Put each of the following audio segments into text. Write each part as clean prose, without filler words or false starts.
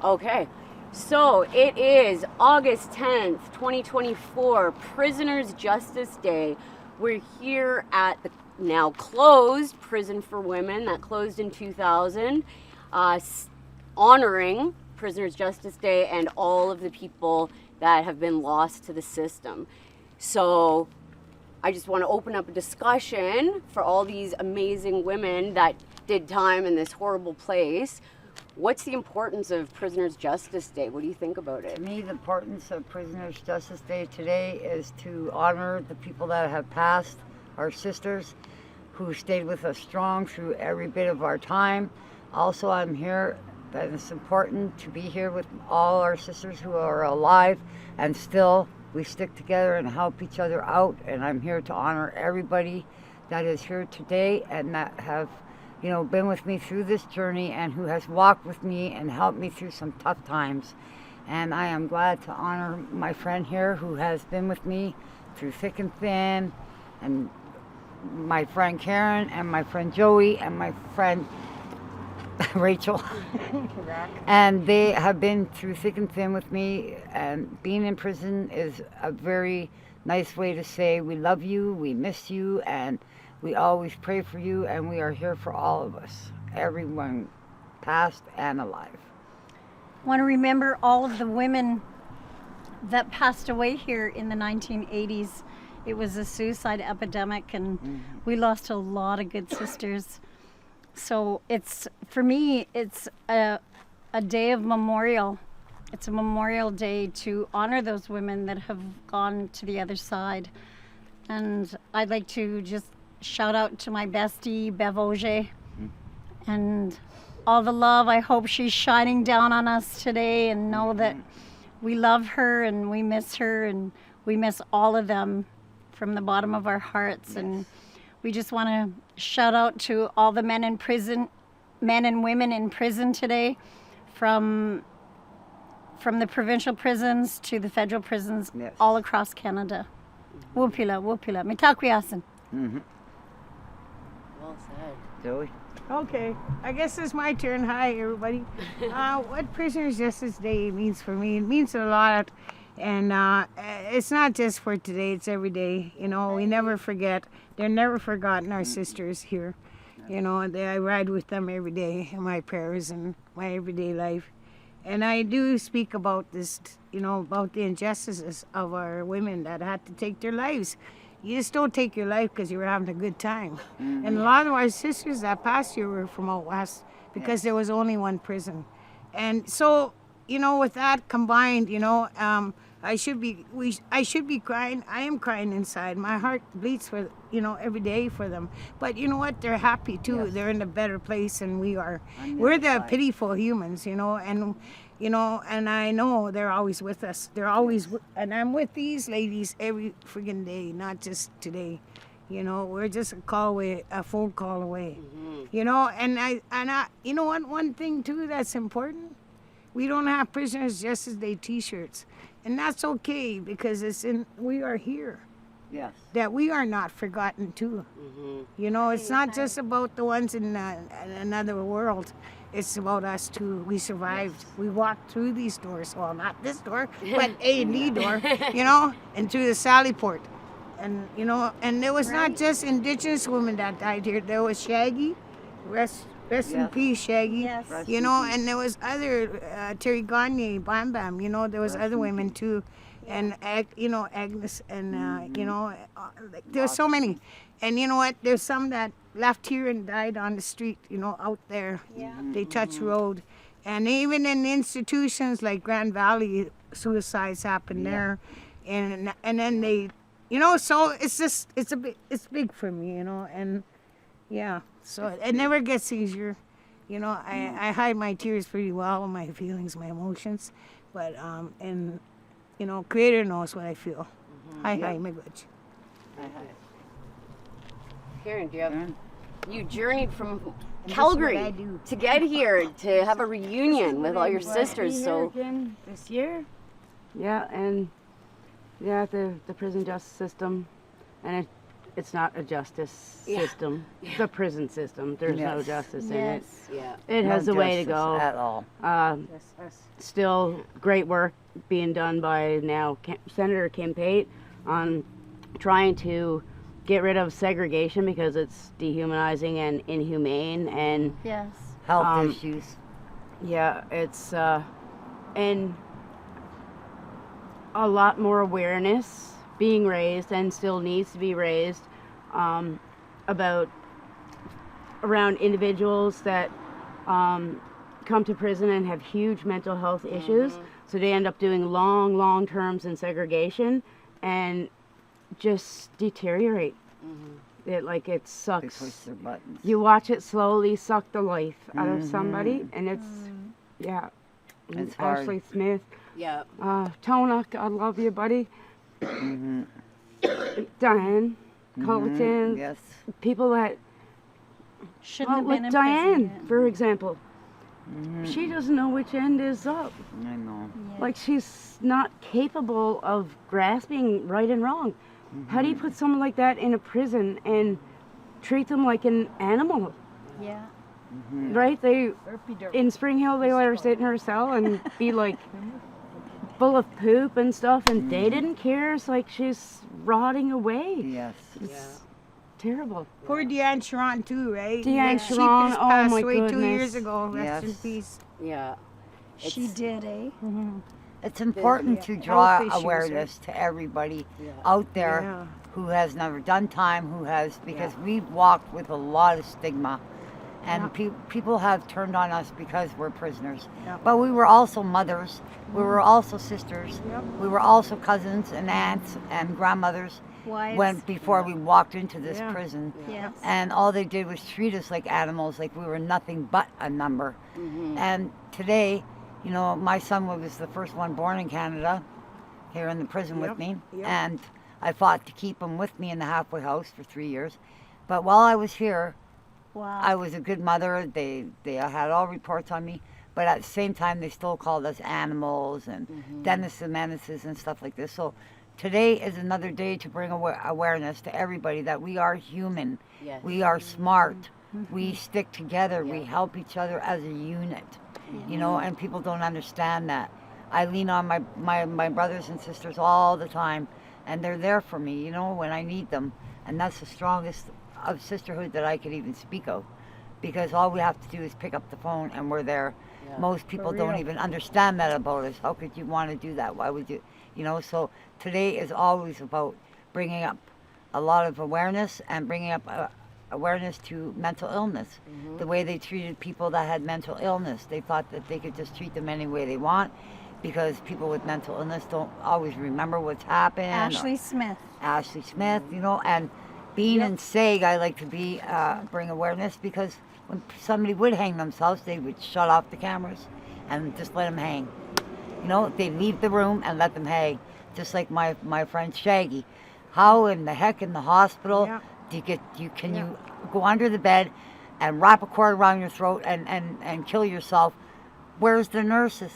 Okay, so it is August 10th, 2024, Prisoners' Justice Day. We're here at the now closed Prison for Women that closed in 2000, honoring Prisoners' Justice Day and all of the people that have been lost to the system. So I just want to open up a discussion for all these amazing women that did time in this horrible place. What's the importance of Prisoners' Justice Day? What do you think about it? To me, the importance of Prisoners' Justice Day today is to honor the people that have passed, our sisters who stayed with us strong through every bit of our time. Also, I'm here that it's important to be here with all our sisters who are alive, and still we stick together and help each other out. And I'm here to honor everybody that is here today and that have been with me through this journey and who has walked with me and helped me through some tough times. And I am glad to honor my friend here who has been with me through thick and thin, and my friend Karen and my friend Joey and my friend Rachel. And they have been through thick and thin with me, and being in prison is a very nice way to say we love you, we miss you, and we always pray for you, and we are here for all of us, everyone, past and alive. I want to remember all of the women that passed away here in the 1980s. It was a suicide epidemic, and we lost a lot of good sisters. So for me, it's a day of memorial. It's a memorial day to honor those women that have gone to the other side. And I'd like to just shout out to my bestie, Bev Auger, and all the love. I hope she's shining down on us today, and know that we love her and we miss her, and we miss all of them from the bottom of our hearts. Yes. And we just want to shout out to all the men in prison, men and women in prison today, from the provincial prisons to the federal prisons, yes, all across Canada. Wupila, wupila. Mitakuyasan. Well said. Joey? Okay, I guess it's my turn. Hi, everybody. What Prisoners' Justice Day means for me, it means a lot. And it's not just for today, it's every day. We never forget. They're never forgotten, our sisters here. I ride with them every day in my prayers and my everyday life. And I do speak about this, about the injustices of our women that had to take their lives. You just don't take your life because you were having a good time. And a lot of our sisters that passed here were from out west because there was only one prison. And so, with that combined, I should be crying. I am crying inside. My heart bleeds for, every day for them. But you know what? They're happy too. Yes. They're in a better place than we are. We're the pitiful humans, and I know they're always with us. They're always, and I'm with these ladies every friggin' day, not just today. We're just a phone call away. And I, one thing too that's important, we don't have Prisoners' Justice Day T-shirts. And that's okay, because we are here. Yes. That we are not forgotten too. It's not just about the ones in another world. It's about us too. We survived. Yes. We walked through these doors. Well, not this door, but A&D door, and through the Sally Port. And, and there was not just Indigenous women that died here. There was Shaggy, rest in peace, Shaggy. Yes. And there was other, Terry Gagne, Bam Bam, there was other women too. And, Agnes, and, there were so many. And you know what? There's some that left here and died on the street, out there. Yeah. They touched road. And even in institutions like Grand Valley, suicides happen there. And then they, so it's big for me, and yeah. So it never gets easier. I hide my tears pretty well, my feelings, my emotions. But, Creator knows what I feel. Hi, my good. Hi. Karen, you journeyed from Calgary to get here to have a reunion with all your sisters. So again this year, and the prison justice system, and it's not a justice Yeah. system. It's a prison system. There's no Yes. justice in it. Yes. Yeah. It has No a way to justice go. at all. Still great work being done by now Senator Kim Pate on trying to get rid of segregation because it's dehumanizing and inhumane, and Yes. Health issues. yeah, it's and a lot more awareness being raised and still needs to be raised about around individuals that come to prison and have huge mental health issues. So they end up doing long terms in segregation and just deteriorate. It They sucks. push their buttons. You watch it slowly suck the life out of somebody, and it's yeah. It's hard. Ashley Smith, Yeah. Tona, God love you, buddy. Diane, Colton, Yes. people that Shouldn't have like been in Diane, prison for example. She doesn't know which end is up. I know. yet. Like she's not capable of grasping right and wrong. How do you put someone like that in a prison and treat them like an animal? Yeah. Right? They in Spring Hill they let her sit in her cell and be like full of poop and stuff, and they didn't care. It's like she's rotting away. Yes. It's terrible. Poor Deanne Sharon too, right? Deanne She Sharon, just oh passed my away 2 goodness. years ago. Rest in Yes. peace. Yeah. She did, eh? It's important Yeah. to draw Health issues, awareness to everybody Yeah. out there Yeah. who has never done time, who has, because we've walked with a lot of stigma. And people have turned on us because we're prisoners. Yeah. But we were also mothers. We were also sisters. Yep. We were also cousins and aunts and grandmothers Wives. before we walked into this Yeah. prison. Yes. And all they did was treat us like animals, like we were nothing but a number. And today, you know, my son was the first one born in Canada, here in the prison with Yep, me. yep. And I fought to keep him with me in the halfway house for 3 years. But while I was here, Wow. I was a good mother. They had all reports on me. But at the same time, they still called us animals and Dennis the Menaces and stuff like this. So today is another day to bring awareness to everybody that we are human. Yes. We are smart. We stick together. We help each other as a unit. You know, and people don't understand that. I lean on my brothers and sisters all the time, and they're there for me, you know, when I need them. And that's the strongest of sisterhood that I could even speak of. Because all we have to do is pick up the phone and we're there. Yeah. Most people don't even understand that about us. How could you want to do that? Why would you? You know, so today is always about bringing up a lot of awareness and bringing up awareness to mental illness. The way they treated people that had mental illness. They thought that they could just treat them any way they want because people with mental illness don't always remember what's happened. Ashley Smith. Ashley Smith, you know, and being in SAG, I like to bring awareness because when somebody would hang themselves, they would shut off the cameras and just let them hang. You know, they'd leave the room and let them hang, just like my friend Shaggy. How in the heck in the hospital can you go under the bed and wrap a cord around your throat and kill yourself? Where's the nurses?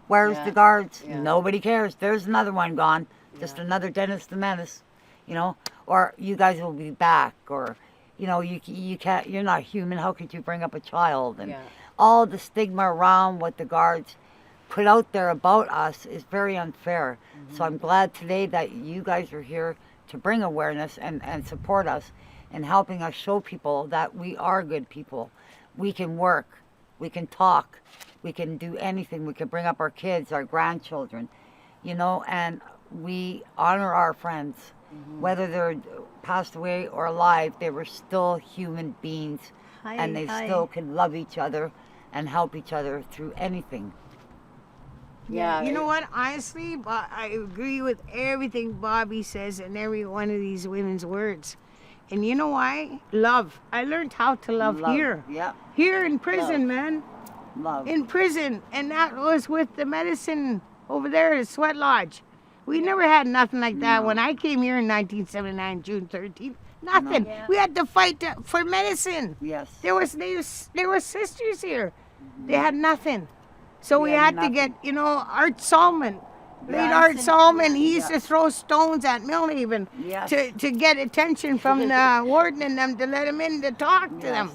Where's the guards? Yeah. Nobody cares. There's another one gone. Just another Dennis the Menace, you know? Or you guys will be back, or, you know, you can't, you're not human. How could you bring up a child? And all the stigma around what the guards put out there about us is very unfair. So I'm glad today that you guys are here to bring awareness and support us and helping us show people that we are good people. We can work, we can talk, we can do anything. We can bring up our kids, our grandchildren, you know, and we honor our friends. Whether they're passed away or alive, they were still human beings, and they still can love each other and help each other through anything. Yeah. You know what? Honestly, I agree with everything Bobbie says in every one of these women's words. And you know why? Love. I learned how to love here. Yeah, Here in prison, man. love. In prison. And that was with the medicine over there at Sweat Lodge. We never had nothing like that. When I came here in 1979, June 13th, nothing. We had to fight for medicine. Yes. There were sisters here. They had nothing. So we had to get, you know, Art Solomon. Late Art Solomon, he used to throw stones at Millhaven Yes. to get attention from the warden and them to let him in to talk to them.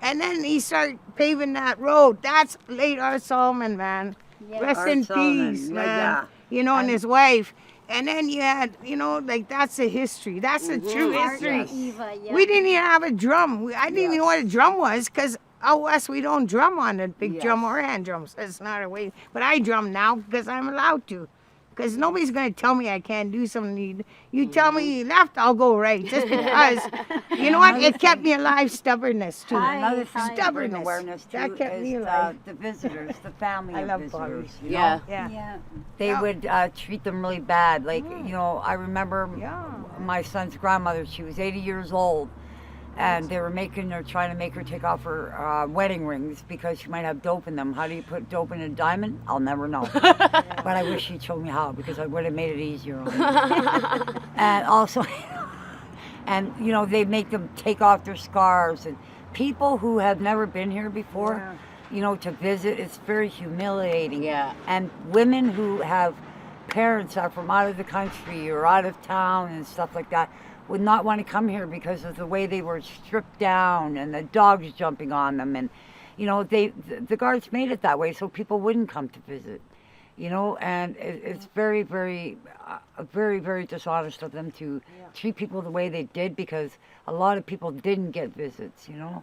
And then he started paving that road. That's Late Art Solomon, man. Yeah. Rest Art in Solomon, peace, yeah, man. yeah. You know, and his wife. And then you had, you know, like that's the history. That's the true Art history. and Eva, yeah. We didn't even have a drum. I didn't even know what a drum was because out west we don't drum on a big drum or hand drums. That's not a way. But I drum now because I'm allowed to. Because nobody's going to tell me I can't do something. You tell me left, I'll go right. Just because. You know what? It kept me alive, stubbornness too. Another thing to bring Stubbornness. awareness to That kept me is alive. the visitors, the family I of love visitors. Bobbie. You know? Yeah. Yeah. Yeah. They would treat them really bad. Like, you know, I remember Yeah. my son's grandmother, she was 80 years old, and they were trying to make her take off her wedding rings because she might have dope in them. How do you put dope in a diamond? I'll never know. But I wish she'd show me how because I would have made it easier on me. And also, and, you know, they make them take off their scarves. And people who have never been here before, you know, to visit, it's very humiliating. Yeah. And women who have parents that are from out of the country or out of town and stuff like that would not want to come here because of the way they were stripped down and the dogs jumping on them. And, you know, the guards made it that way so people wouldn't come to visit, you know, and it's very, very, very, very dishonest of them to treat people the way they did because a lot of people didn't get visits, you know.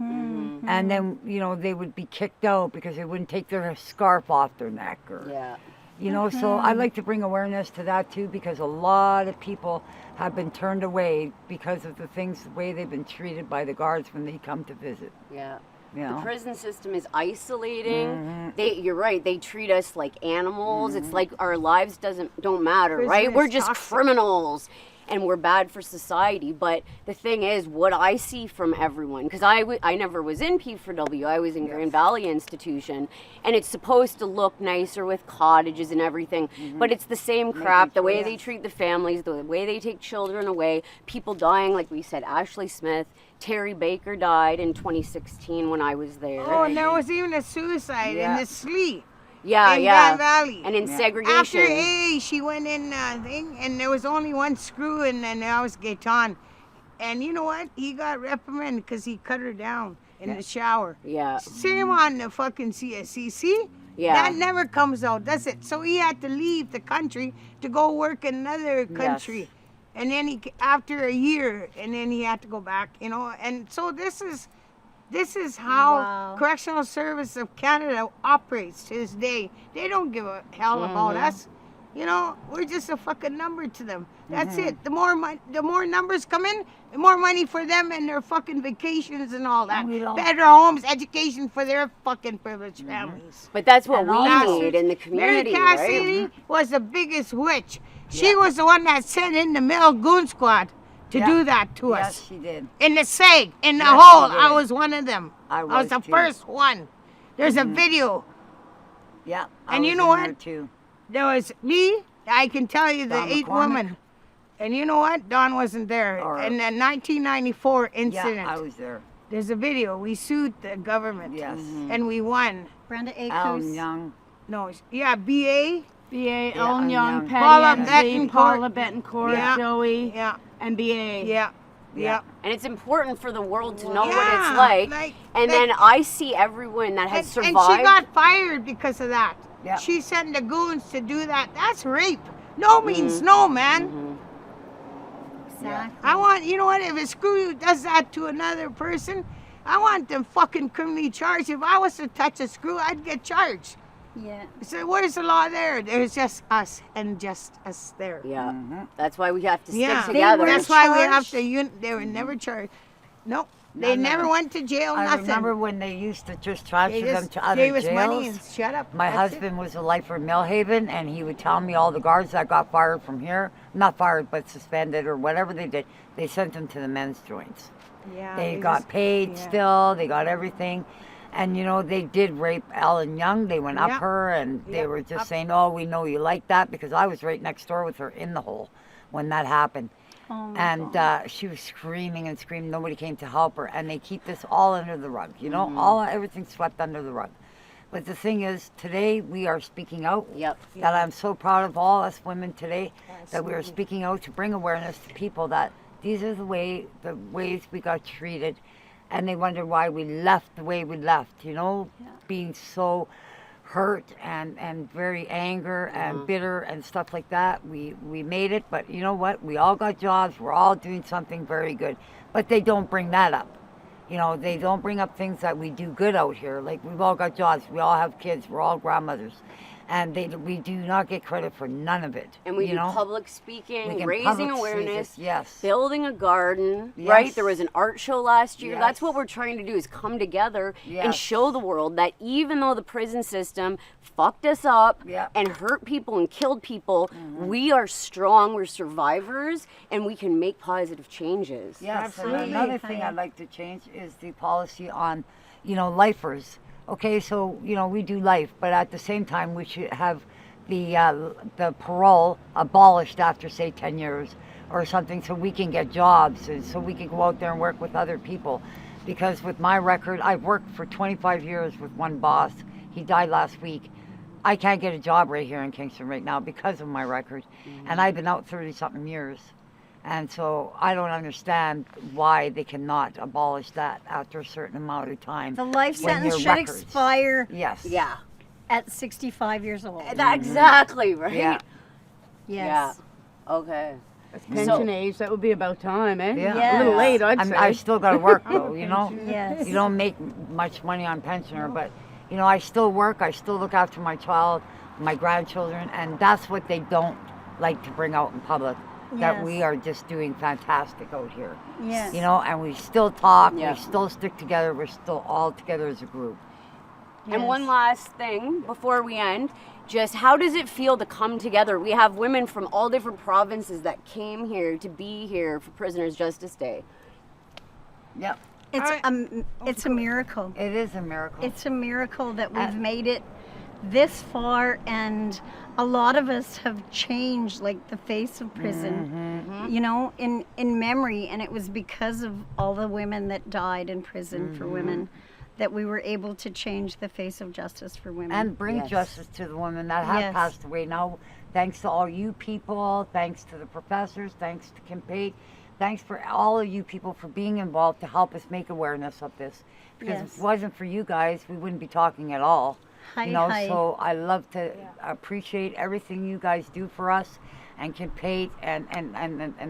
And then, you know, they would be kicked out because they wouldn't take their scarf off their neck or... Yeah. You know, so I'd like to bring awareness to that too because a lot of people have been turned away because of the way they've been treated by the guards when they come to visit. Yeah. You The know? prison system is isolating. You're right. They treat us like animals. It's like our lives don't matter, Prison right? is We're just toxic. criminals, and we're bad for society. But the thing is, what I see from everyone, because I never was in P4W. I was in Grand Valley Institution, and it's supposed to look nicer with cottages and everything, but it's the same crap. The way they treat the families, the way they take children away, people dying, like we said, Ashley Smith. Terry Baker died in 2016 when I was there. Oh, and there was even a suicide in the sleep. Yeah, in yeah. Grand Valley. And in Yeah. segregation. After AA, she went in thing, and there was only one screw, and then that was Gaetan. And you know what? He got reprimanded because he cut her down in the shower. Yeah. See him on the fucking CSCC? Yeah. That never comes out, does it? So he had to leave the country to go work in another country. And then after a year, and then he had to go back, you know. And so this is how Correctional Service of Canada operates to this day. They don't give a hell about us. You know, we're just a fucking number to them. That's it. The more numbers come in, the more money for them and their fucking vacations and all that. We don't- Better homes, education for their fucking privileged families. But that's what And we also- need in the community, Mary right? Cassidy was the biggest witch. She was the one that sent in the male goon squad to do that to Yes, us. she did. In the seg, in the Yes, hole, she I did. was one of them. I was was the too. first one. There's a video. Yeah. I And you was know in there what? Too. There was me, I can tell you the Don 8 McCormick. women. And you know what? Don wasn't there. Or- In the 1994 incident, Yeah, I was there. there's a video. We sued the government. Yes. And we won. Brenda Alan Acus. Young. No, yeah, BA. BA, Yeah, Ellen Young, Young. Patty Paula Ansley, Betancourt. Paula Betancourt, Yeah. Joey, Yeah, and BA. yeah, yeah. And it's important for the world to know what Yeah, it's like. like- And like- then I see everyone that has And survived. she got fired because of that. Yeah. She sent the goons to do that. That's rape. No means no, man. Exactly. I want, you know what, if a screw does that to another person, I want them fucking criminally charged. If I was to touch a screw, I'd get charged. Yeah. So where's the law there? There's just us and just us there. Yeah. That's why we have to stick Yeah, together. that's why we have charged? to, they were never charged. Nope, they never went to jail, I nothing. remember when they used to just transfer They them just to other gave us jails. money and shut up. My That's it. husband was a lifer in Millhaven, and he would tell me all the guards that got fired from here, not fired, but suspended or whatever they did, they sent them to the men's joints. Yeah, They got just- paid yeah. still, they got everything. And, you know, they did rape Ellen Young. They went up Yep. her, and they Yep, were just up. saying, oh, we know you like that, because I was right next door with her in the hole when that happened. Oh my And God. she was screaming and screaming. Nobody came to help her, and they keep this all under the rug. You know, all everything's swept under the rug. But the thing is, today we are speaking out. Yep. That I'm so proud of all us women today, that we are speaking out to bring awareness to people that these are the ways we got treated, and they wonder why we left the way we left. You know, being so hurt and very anger and bitter and stuff like that. We made it, but you know what? We all got jobs. We're all doing something very good, but they don't bring that up. You know, they don't bring up things that we do good out here. Like, we've all got jobs. We all have kids. We're all grandmothers. And we do not get credit for none of it. And we you do know? public speaking, We raising public awareness, speak, yes. building a garden, right? Yes. There was an art show last year. Yes. That's what we're trying to do, is come together and Yes. show the world that even though the prison system fucked us up Yeah. and hurt people and killed people, we are strong, we're survivors, and we can make positive changes. Yes, Absolutely. and another thing I'd like to change is the policy on, lifers. Okay, so, we do life, but at the same time, we should have the parole abolished after, say, 10 years or something, so we can get jobs and so we can go out there and work with other people. Because with my record, I've worked for 25 years with one boss. He died last week. I can't get a job right here in Kingston right now because of my record. And I've been out 30-something years. And so I don't understand why they cannot abolish that after a certain amount of time. The life when sentence your should records- expire Yes. Yeah. at 65 years old. That exactly, right? Yeah. Yes. Yeah. Okay. Pension age, that would be about time, eh? Yeah. Yes. A little late, I'd say. I still got to work though, Yes. You don't make much money on pensioner, but I still work. I still look after my child, my grandchildren, and that's what they don't like to bring out in public. That Yes. we are just doing fantastic out here. Yes. And we still talk. Yeah. We still stick together. We're still all together as a group. And one Yes. last thing before we end, just how does it feel to come together? We have women from all different provinces that came here to be here for Prisoners Justice Day. Yep. It's a miracle. It is a miracle. It's a miracle that we've made it this far, and a lot of us have changed, like, the face of prison, in memory, and it was because of all the women that died in prison for women that we were able to change the face of justice for women. and bring Yes. justice to the women that have Yes. passed away. Now, thanks to all you people, thanks to the professors, thanks to Kim Pate, thanks for all of you people for being involved to help us make awareness of this. Because if Yes. it wasn't for you guys, we wouldn't be talking at all. Hi, hi. So I love to appreciate everything you guys do for us, and Kim Pate and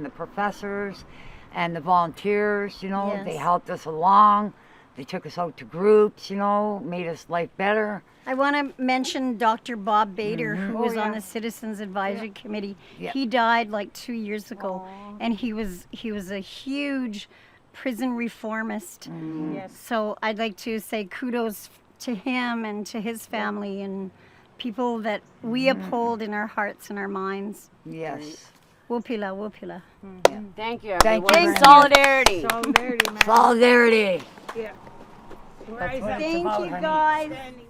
the professors and the volunteers. They Yes. helped us along. They took us out to groups, made us life better. I want to mention Dr. Bob Bader, who was on the Citizens Advisory Committee. Yeah. He died like 2 years ago, and he was a huge prison reformist. Yes. So I'd like to say kudos to him and to his family and people that we uphold in our hearts and our minds. Yes. Wupila, wupila. Thank you, Thank everyone. you. Solidarity. Solidarity, man. Solidarity. Yeah. That's what it's Thank about, you, honey. guys. Standing